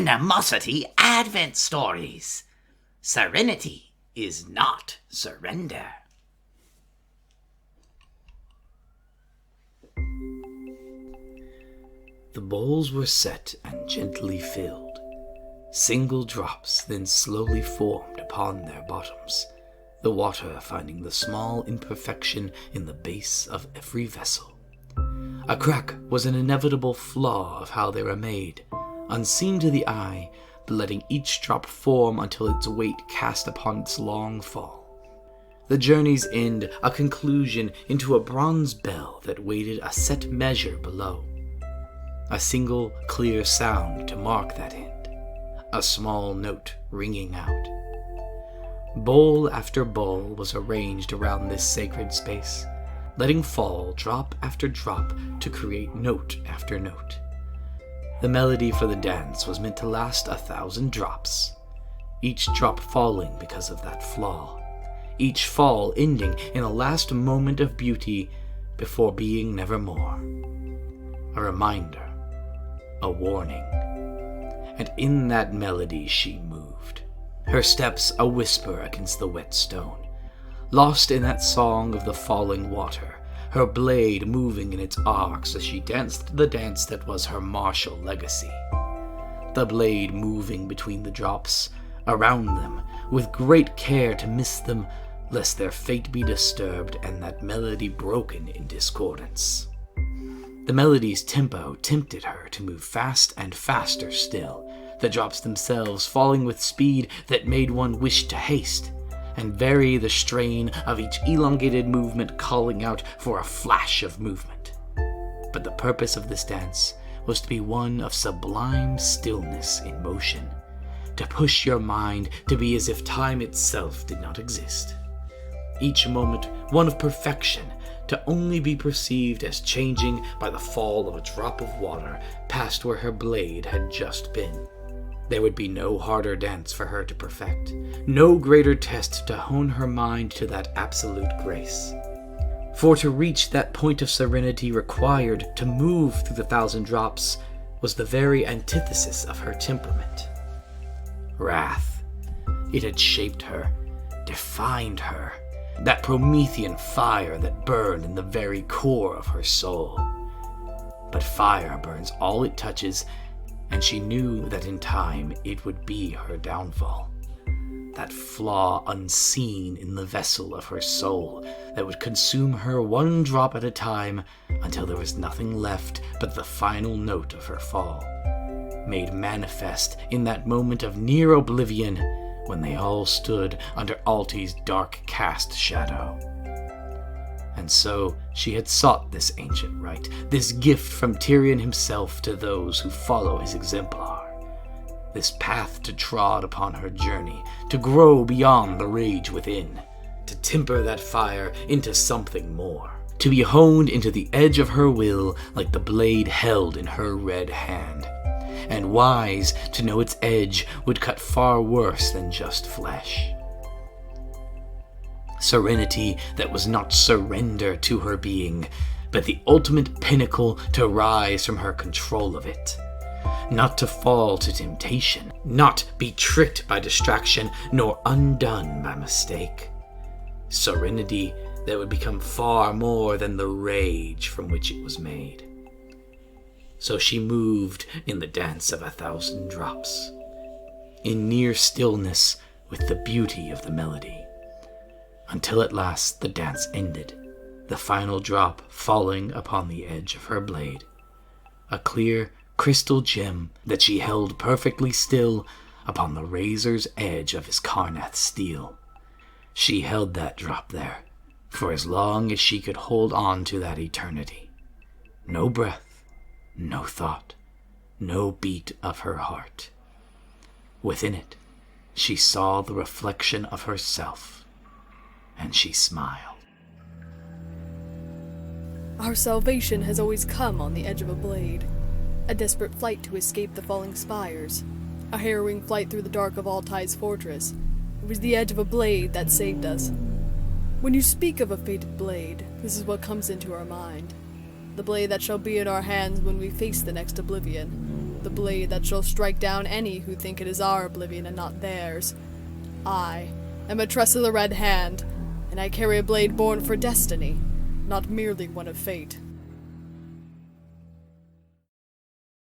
Animosity Advent Stories. Serenity is not surrender. The bowls were set and gently filled. Single drops then slowly formed upon their bottoms, the water finding the small imperfection in the base of every vessel. A crack was an inevitable flaw of how they were made, unseen to the eye, but letting each drop form until its weight cast upon its long fall. The journey's end, a conclusion into a bronze bell that waited a set measure below. A single clear sound to mark that end, a small note ringing out. Bowl after bowl was arranged around this sacred space, letting fall drop after drop to create note after note. The melody for the dance was meant to last 1,000 drops, each drop falling because of that flaw, each fall ending in a last moment of beauty before being nevermore. A reminder, a warning. And in that melody she moved, her steps a whisper against the wet stone, lost in that song of the falling water, her blade moving in its arcs as she danced the dance that was her martial legacy. The blade moving between the drops, around them, with great care to miss them, lest their fate be disturbed and that melody broken in discordance. The melody's tempo tempted her to move fast and faster still, the drops themselves falling with speed that made one wish to haste, and vary the strain of each elongated movement calling out for a flash of movement. But the purpose of this dance was to be one of sublime stillness in motion, to push your mind to be as if time itself did not exist. Each moment one of perfection, to only be perceived as changing by the fall of a drop of water past where her blade had just been. There would be no harder dance for her to perfect, no greater test to hone her mind to that absolute grace. For to reach that point of serenity required to move through the 1,000 drops was the very antithesis of her temperament. Wrath. It had shaped her, defined her, that Promethean fire that burned in the very core of her soul. But fire burns all it touches, and she knew that in time it would be her downfall. That flaw unseen in the vessel of her soul that would consume her one drop at a time until there was nothing left but the final note of her fall, made manifest in that moment of near oblivion when they all stood under Alti's dark cast shadow. And so she had sought this ancient rite, this gift from Tyrion himself to those who follow his exemplar, this path to trod upon her journey, to grow beyond the rage within, to temper that fire into something more, to be honed into the edge of her will like the blade held in her red hand, and wise to know its edge would cut far worse than just flesh. Serenity that was not surrender to her being, but the ultimate pinnacle to rise from her control of it. Not to fall to temptation, not be tricked by distraction, nor undone by mistake. Serenity that would become far more than the rage from which it was made. So she moved in the dance of 1,000 drops, in near stillness with the beauty of the melody, until at last the dance ended, the final drop falling upon the edge of her blade, a clear crystal gem that she held perfectly still upon the razor's edge of his Karnath steel. She held that drop there for as long as she could hold on to that eternity. No breath, no thought, no beat of her heart. Within it, she saw the reflection of herself, and she smiled. Our salvation has always come on the edge of a blade, a desperate flight to escape the falling spires, a harrowing flight through the dark of Altai's fortress. It was the edge of a blade that saved us. When you speak of a fated blade, this is what comes into our mind. The blade that shall be in our hands when we face the next oblivion. the blade that shall strike down any who think it is our oblivion and not theirs. I am a tress of the Red Hand, and I carry a blade born for destiny, not merely one of fate.